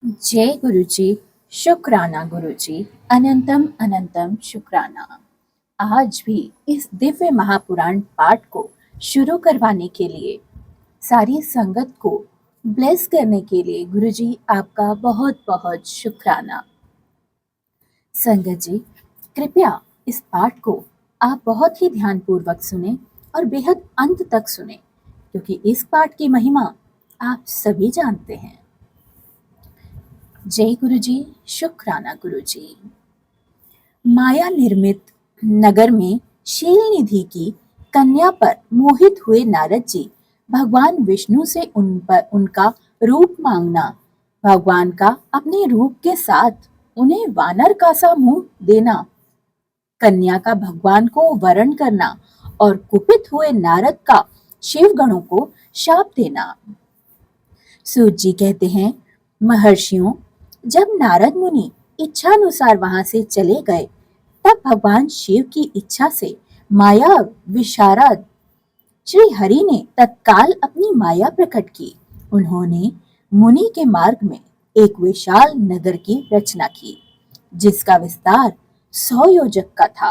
जय गुरुजी। शुक्राना गुरुजी। अनंतम अनंतम शुक्राना। आज भी इस दिव्य महापुराण पाठ को शुरू करवाने के लिए, सारी संगत को ब्लेस करने के लिए गुरुजी आपका बहुत बहुत शुक्राना। संगत जी, कृपया इस पाठ को आप बहुत ही ध्यानपूर्वक सुने और बेहद अंत तक सुने, क्योंकि इस पाठ की महिमा आप सभी जानते हैं। जय गुरुजी। शुक्राना गुरुजी। माया निर्मित नगर में शीलनिधि की कन्या पर मोहित हुए नारद जी भगवान विष्णु से उनका रूप मांगना, भगवान का अपने रूप के साथ उन्हें वानर का सा मुंह देना, कन्या का भगवान को वरण करना और कुपित हुए नारद का शिवगणों को शाप देना। सूत जी कहते हैं, महर्षियों, जब नारद मुनि इच्छानुसार वहां से चले गए, तब भगवान शिव की इच्छा से माया विशारद श्री हरि ने तत्काल अपनी माया प्रकट की। उन्होंने मुनि के मार्ग में एक विशाल नगर की रचना की, जिसका विस्तार 100 योजक का था।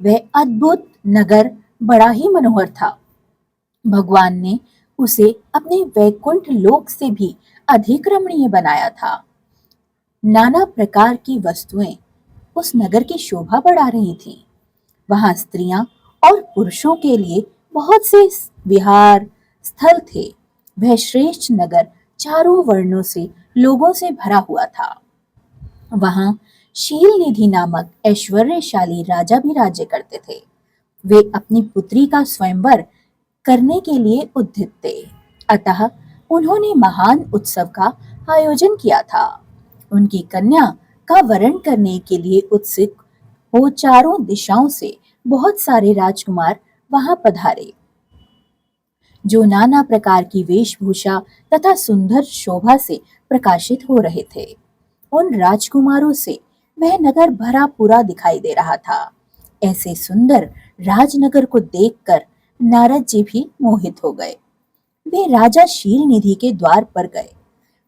वह अद्भुत नगर बड़ा ही मनोहर था। भगवान ने उसे अपने वैकुंठ लोक से भी अधिक रमणीय बनाया था। नाना प्रकार की वस्तुएं उस नगर की शोभा बढ़ा रही थीं। वहां स्त्रियां और पुरुषों के लिए बहुत से विहार स्थल थे। वह श्रेष्ठ नगर चारों वर्णों से लोगों से भरा हुआ था। वहां शीलनिधि नामक ऐश्वर्यशाली राजा भी राज्य करते थे। वे अपनी पुत्री का स्वयंवर करने के लिए उद्यत थे, अतः उन्होंने महान उत्सव का आयोजन किया था। उनकी कन्या का वरण करने के लिए उत्सुक हो चारों दिशाओं से बहुत सारे राजकुमार वहां पधारे, जो नाना प्रकार की वेशभूषा तथा सुंदर शोभा से प्रकाशित हो रहे थे। उन राजकुमारों से वह नगर भरा पूरा दिखाई दे रहा था। ऐसे सुंदर राजनगर को देखकर नारद जी भी मोहित हो गए। वे राजा शीलनिधि के द्वार पर गए।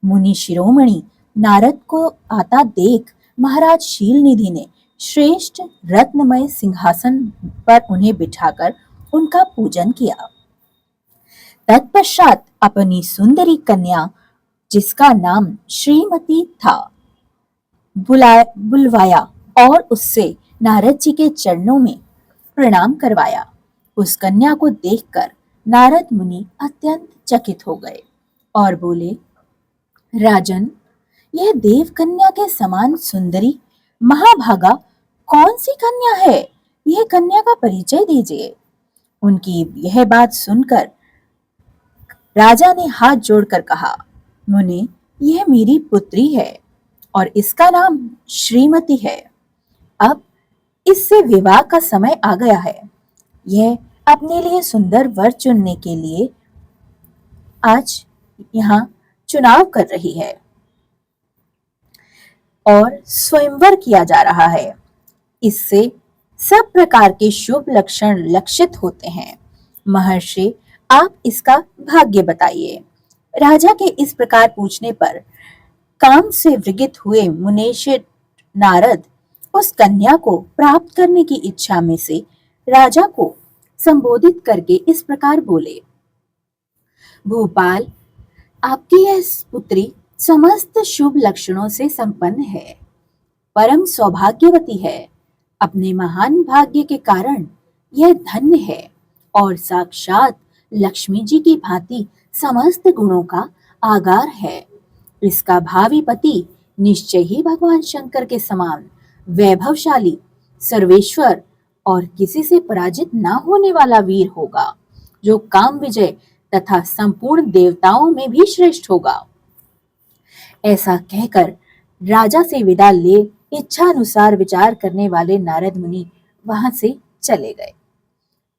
मुनि शिरोमणि नारद को आता देख महाराज शीलनिधि ने श्रेष्ठ रत्नमय सिंहासन पर उन्हें बिठाकर उनका पूजन किया। तत्पश्चात अपनी सुंदरी कन्या, जिसका नाम श्रीमती था, बुलवाया और उससे नारद जी के चरणों में प्रणाम करवाया। उस कन्या को देखकर नारद मुनि अत्यंत चकित हो गए और बोले, राजन, यह देव कन्या के समान सुंदरी महाभागा कौन सी कन्या है? यह कन्या का परिचय दीजिए। उनकी यह बात सुनकर राजा ने हाथ जोड़कर कहा, मुने, यह मेरी पुत्री है और इसका नाम श्रीमती है। अब इससे विवाह का समय आ गया है। यह अपने लिए सुंदर वर चुनने के लिए आज यहाँ चुनाव कर रही है और स्वयंवर किया जा रहा है। इससे सब प्रकार के शुभ लक्षण लक्षित होते हैं। महर्षि, आप इसका भाग्य बताइए। राजा के इस प्रकार पूछने पर काम से विगित हुए मुनीश्वर नारद उस कन्या को प्राप्त करने की इच्छा में से राजा को संबोधित करके इस प्रकार बोले, भोपाल, आपकी यह पुत्री समस्त शुभ लक्षणों से संपन्न है, परम सौभाग्यवती है। अपने महान भाग्य के कारण यह धन्य है और साक्षात लक्ष्मी जी की भांति समस्त गुणों का आगार है। इसका भावी पति निश्चय ही भगवान शंकर के समान वैभवशाली, सर्वेश्वर और किसी से पराजित न होने वाला वीर होगा, जो काम विजय तथा संपूर्ण देवताओं में भी श्रेष्ठ होगा। ऐसा कहकर राजा से विदा ले इच्छानुसार विचार करने वाले नारद मुनि वहां से चले गए।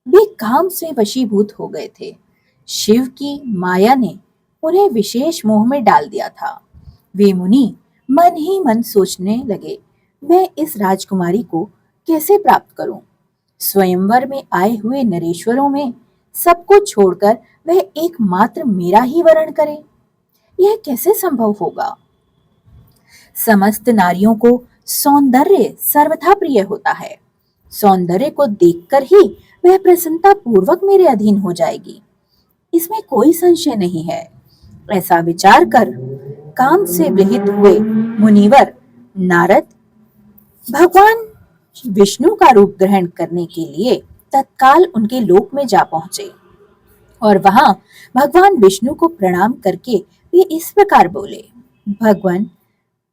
वे काम से वशीभूत हो गए थे। शिव की माया ने उन्हें विशेष मोह में डाल दिया था। वे मुनि मन ही मन सोचने लगे, मैं इस राजकुमारी को कैसे प्राप्त करूं? स्वयंवर में आए हुए नरेश्वरों में सबको छोड़कर वह एकमात्र मेरा ही वरण करे, यह कैसे संभव होगा? समस्त नारियों को सौंदर्य सर्वथा प्रिय होता है। सौंदर्य को देखकर ही वह प्रसन्नता पूर्वक मेरे अधीन हो जाएगी, इसमें कोई संशय नहीं है। ऐसा विचार कर काम से विहित हुए मुनिवर नारद भगवान विष्णु का रूप ग्रहण करने के लिए तत्काल उनके लोक में जा पहुंचे और वहां भगवान विष्णु को प्रणाम करके वे इस प्रकार बोले, भगवान,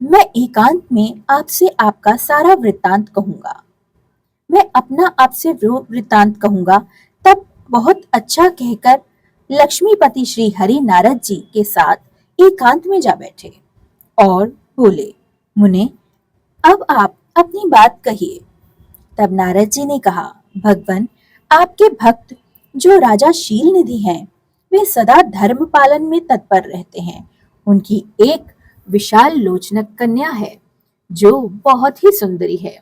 मैं एकांत में आपसे आपका सारा वृत्तांत कहूंगा। मैं अपना आपसे वृत्तांत कहूंगा। तब बहुत अच्छा कहकर लक्ष्मीपति श्री हरि नारद जी के साथ एकांत में जा बैठे और बोले, मुने, अब आप अपनी बात कहिए। तब नारद जी ने कहा, भगवान, आपके भक्त जो राजा शील निधि हैं, वे सदा धर्म पालन में तत्पर रहते हैं। उनकी एक विशाल लोचनक कन्या है जो बहुत ही सुंदरी है।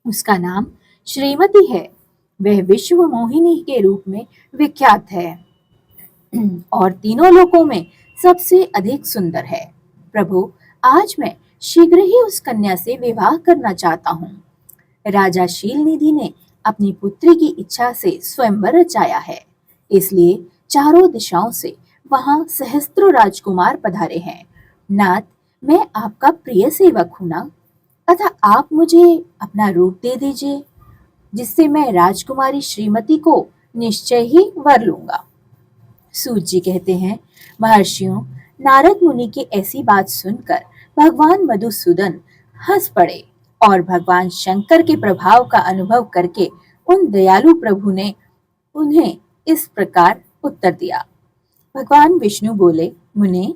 उसका नाम श्रीमती है। वह विश्व मोहिनी के रूप में विख्यात है और तीनों लोकों में सबसे अधिक सुंदर है। प्रभु, आज मैं शीघ्र ही उस कन्या से विवाह करना चाहता हूँ। राजा शीलनिधि ने अपनी पुत्री की इच्छा से स्वयंवर रचाया है, इसलिए चारों दिशाओं से वहां सहस्त्रों राजकुमार पधारे हैं। नाथ, मैं आपका प्रिय सेवक हूं ना, अतः आप मुझे अपना रूप दे दीजिए, जिससे मैं राजकुमारी श्रीमती को निश्चय ही वर लूंगा। सूत जी कहते हैं, महर्षियों, नारद मुनि की ऐसी बात सुनकर भगवान मधुसूदन हंस पड़े और भगवान शंकर के प्रभाव का अनुभव करके उन दयालु प्रभु ने उन्हें इस प्रकार उत्तर दिया। भगवान विष्णु बोले, मुने,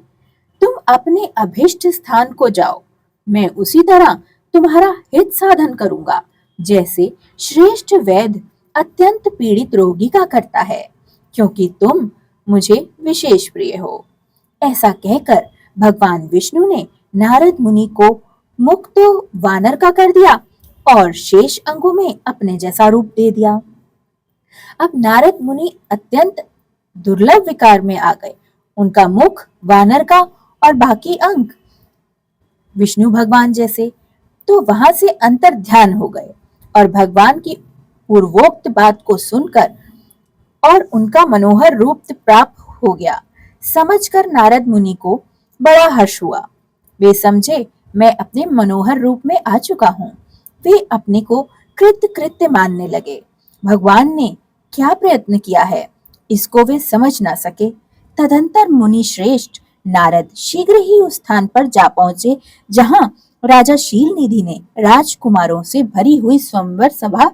तुम अपने अभिष्ट स्थान को जाओ। मैं उसी तरह तुम्हारा हित साधन करूंगा, जैसे श्रेष्ठ वैद्य अत्यंत पीड़ित रोगी का करता है, क्योंकि तुम मुझे विशेष प्रिय हो। ऐसा कहकर भगवान विष्णु ने नारद मुनि को मुख तो वानर का कर दिया और शेष अंगों में अपने जैसा रूप दे दिया। अब नारद मुनि अत्यंत दुर्लभ विकार में आ गए। उनका मुख वानर का और बाकी अंग विष्णु भगवान जैसे। तो वहां से अंतर ध्यान हो गए और भगवान की पूर्वोक्त बात को सुनकर और उनका मनोहर रूप प्राप्त हो गया समझकर नारद मुनि को बड़ा हर्ष हुआ। वे समझे, मैं अपने मनोहर रूप में आ चुका हूँ। वे अपने को कृत्य मानने लगे। भगवान ने क्या प्रयत्न किया है, इसको वे समझ ना सके। तदंतर मुनि श्रेष्ठ नारद शीघ्र ही उस स्थान पर जा पहुंचे जहां राजा शीलनिधि ने राजकुमारों से भरी हुई स्वयंवर सभा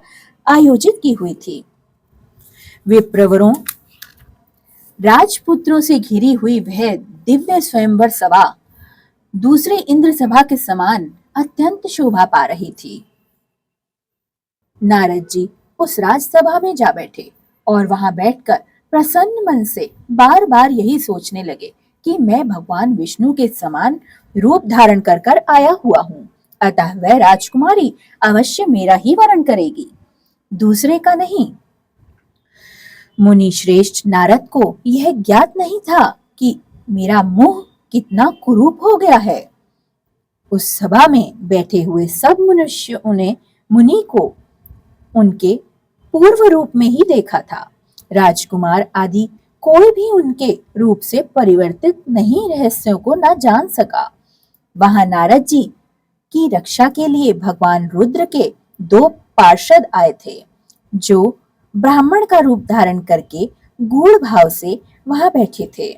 आयोजित की हुई थी। वे प्रवरों, राजपुत्रों से घिरी हुई वह दिव्य स्वयंवर सभा दूसरे इंद्र सभा के समान अत्यंत शोभा पा रही थी। नारद जी उस राजसभा में जा बैठे और वहां बैठकर प्रसन्न मन से बार बार यही सोचने लगे कि मैं भगवान विष्णु के समान रूप धारण कर कर आया हुआ हूँ, अतः वह राजकुमारी अवश्य मेरा ही वरण करेगी, दूसरे का नहीं। मुनि श्रेष्ठ नारद को यह ज्ञात नहीं था कि मेरा मुंह कितना कुरूप हो गया है। उस सभा में बैठे हुए सब मनुष्यों ने मुनि को उनके पूर्व रूप में ही देखा था। राजकुमार आदि कोई भी उनके रूप से परिवर्तित नहीं रहस्यों को न जान सका। वहां नारद जी की रक्षा के लिए भगवान रुद्र के 2 पार्षद आए थे, जो ब्राह्मण का रूप धारण करके गूढ़ भाव से वहां बैठे थे।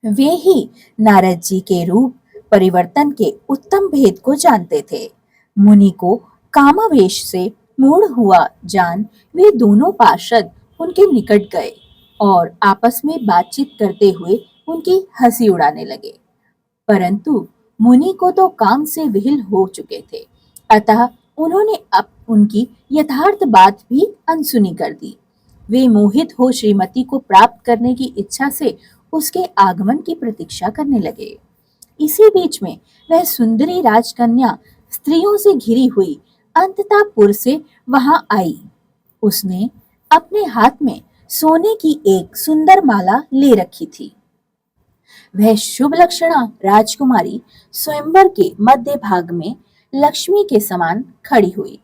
वे ही नारद जी के रूप परिवर्तन के उत्तम भेद को जानते थे। मुनि को कामावेश से मूढ़ हुआ जान वे दोनों पार्षद उनके निकट गए और आपस में बातचीत करते हुए उनकी हंसी उड़ाने लगे। परंतु मुनि को तो काम से विहिल हो चुके थे, अतः उन्होंने अब उनकी यथार्थ बात भी अनसुनी कर दी। वे मोहित हो श्रीमती को प्राप्त करने की इच्छा से उसके आगमन की प्रतीक्षा करने लगे। इसी बीच में वह सुंदरी राजकन्या स्त्रियों से घिरी हुई अंतःपुर से वहां आई। उसने अपने हाथ में सोने की एक सुंदर माला ले रखी थी। वह शुभ लक्षणा राजकुमारी स्वयंवर के मध्य भाग में लक्ष्मी के समान खड़ी हुई,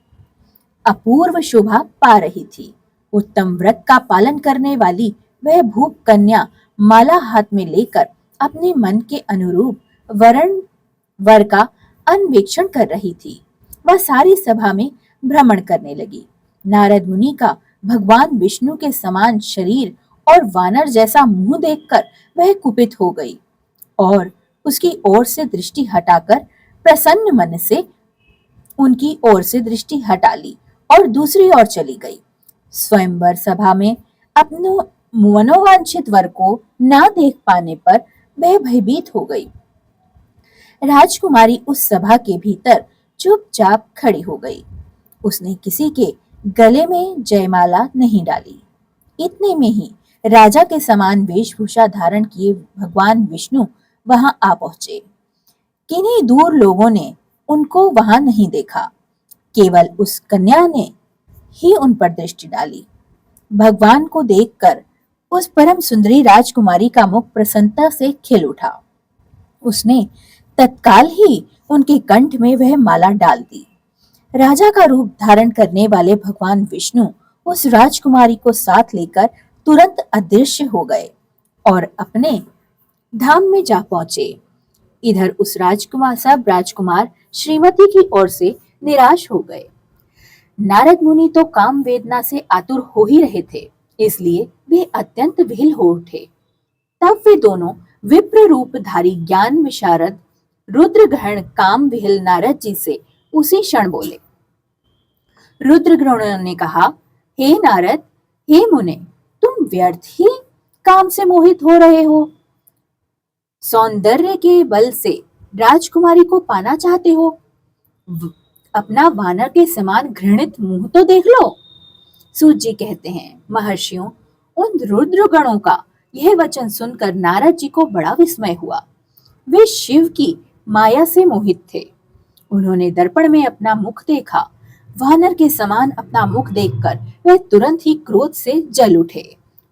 अपूर्व शोभा पा रही थी। उत्तम व्रत का पालन करने वाली वह भूप कन्या माला हाथ में लेकर अपने मन के अनुरूप वरण वर का अन्वेषण कर रही थी। वह सारी सभा में भ्रमण करने लगी। नारद मुनि का भगवान विष्णु के समान शरीर और वानर जैसा मुंह देखकर वह कुपित हो गई और उसकी ओर से दृष्टि हटाकर प्रसन्न मन से उनकी ओर से दृष्टि हटा ली और दूसरी ओर चली गई। स्वयंवर सभा में अपने मनोवांछित वर को ना देख पाने पर वह भयभीत हो गई। राजकुमारी उस सभा के भीतर चुपचाप खड़ी हो गई। उसने किसी के गले में जयमाला नहीं डाली। इतने में ही राजा के समान वेशभूषा धारण किए भगवान विष्णु वहां आ पहुंचे। किन्हीं दूर लोगों ने उनको वहां नहीं देखा, केवल उस कन्या ने ही उन पर दृष्टि डाली। भगवान को देखकर उस परम सुंदरी राजकुमारी का मुख प्रसन्नता से खिल उठा। उसने तत्काल ही उनके कंठ में वह माला डाल दी। राजा का रूप धारण करने वाले भगवान विष्णु उस राजकुमारी को साथ लेकर तुरंत अदृश्य हो गए और अपने धाम में जा पहुंचे। इधर उस राजकुमार श्रीमती की ओर से निराश हो गए। नारद मुनि तो काम वेदना से आतुर हो ही रहे थे, इसलिए वे अत्यंत विह्वल हो उठे। तब वे दोनों विप्र रूपधारी ज्ञान विशारद रुद्रग्रहण काम विह्वल नारद जी से उसी क्षण बोले। रुद्रग्रहण ने कहा, हे नारद, हे मुने, तुम व्यर्थ ही काम से मोहित हो रहे हो। सौंदर्य के बल से राजकुमारी को पाना चाहते हो। अपना वानर के समान घृणित मुंह तो देख लो। सूत जी कहते हैं, महर्षियों, उन रुद्रगणों का यह वचन सुनकर नारद जी को बड़ा विस्मय हुआ। वे शिव की माया से मोहित थे। उन्होंने दर्पण में अपना मुख देखा। वानर के समान अपना मुख देखकर वे तुरंत ही क्रोध से जल उठे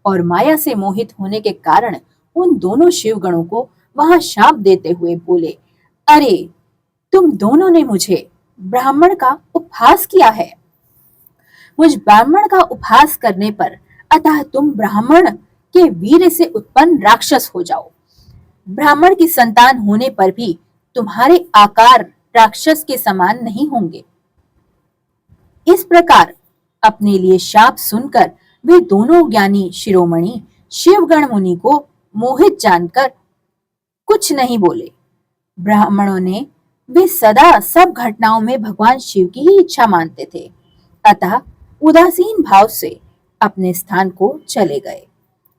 और माया से मोहित होने के कारण उन दोनों शिवगणों को वहां शाप देते हुए बोले, अरे, तुम दोनों ने मुझे ब्राह्मण का उपहास किया है। मुझ ब्राह्मण का उपहास करने पर अतः तुम ब्राह्मण के वीर से उत्पन्न राक्षस हो जाओ। ब्राह्मण की संतान होने पर भी तुम्हारे आकार राक्षस के समान नहीं होंगे। इस प्रकार अपने लिए शाप सुनकर वे दोनों ज्ञानी शिरोमणि शिवगण मुनि को मोहित जानकर कुछ नहीं बोले। ब्राह्मणों ने वे सदा सब घटनाओं में भगवान शिव की ही इच्छा मानते थे, अतः उदासीन भाव से अपने स्थान को चले गए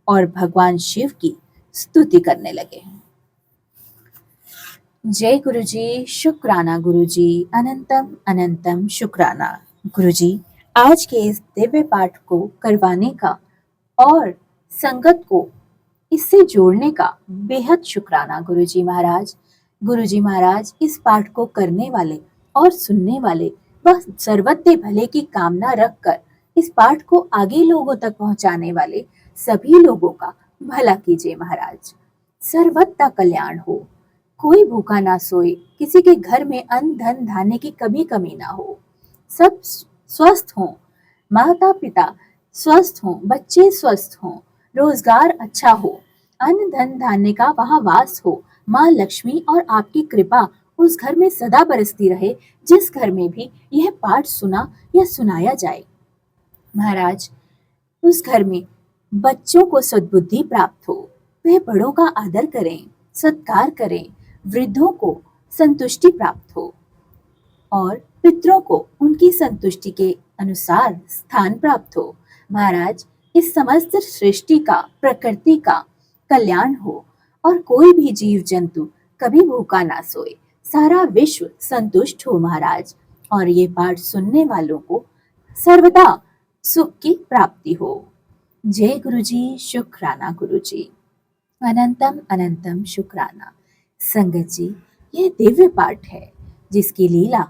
और भगवान शिव की स्तुति करने लगे। जय गुरुजी, शुक्राना गुरुजी, अनंतम अनंतम शुक्राना। गुरुजी, आज के इस दिव्य पाठ को करवाने का और संगत को इससे जोड़ने का बेहद शुक्राना गुरुजी महाराज। गुरुजी महाराज, इस पाठ को करने वाले और सुनने वाले व सर्वत्र भले की कामना रखकर इस पाठ को आगे लोगों तक पहुंचाने वाले सभी लोगों का भला कीजिए महाराज। सर्वत्र कल्याण हो, कोई भूखा ना सोए, किसी के घर में अन्न धन धान्य की कभी कमी ना हो, सब स्वस्थ हों, माता पिता स्वस्थ हों, बच्चे स्वस्थ हों, रोजगार अच्छा हो, अन्न धन धान्य का वहां वास हो, माँ लक्ष्मी और आपकी कृपा उस घर में सदा बरसती रहे जिस घर में भी यह पाठ सुना या सुनाया जाए। महाराज, उस घर में बच्चों को सद्बुद्धि प्राप्त हो, वह बड़ों का आदर करें, सत्कार करें, वृद्धों को संतुष्टि प्राप्त हो और पितरों को उनकी संतुष्टि के अनुसार स्थान प्राप्त हो। महाराज, इस समस्त सृष्टि का, प्रकृति का कल्याण हो और कोई भी जीव जंतु कभी भूखा ना सोए, सारा विश्व संतुष्ट हो महाराज, और ये पाठ सुनने वालों को सर्वदा सुख की प्राप्ति हो। जय गुरुजी, शुक्राना गुरुजी, अनंतम अनंतम शुक्राना। संगत जी, यह दिव्य पाठ है जिसकी लीला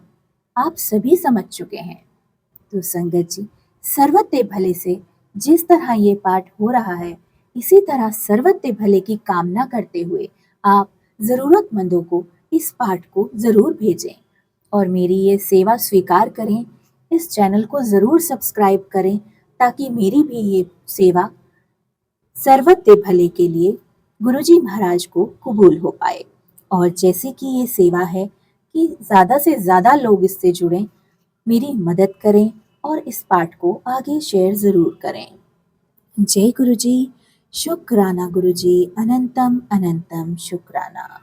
आप सभी समझ चुके हैं। तो संगत जी, सर्वत्र भले से जिस तरह ये पाठ हो रहा है, इसी तरह सर्वत्र भले की कामना करते हुए आप ज़रूरतमंदों को इस पाठ को ज़रूर भेजें और मेरी ये सेवा स्वीकार करें। इस चैनल को ज़रूर सब्सक्राइब करें ताकि मेरी भी ये सेवा सर्वत्र भले के लिए गुरुजी महाराज को कबूल हो पाए। और जैसे कि ये सेवा है कि ज़्यादा से ज़्यादा लोग इससे जुड़ें, मेरी मदद करें और इस पाठ को आगे शेयर ज़रूर करें। जय गुरुजी। शुक्राना गुरुजी, अनंतम अनंतम शुक्राना।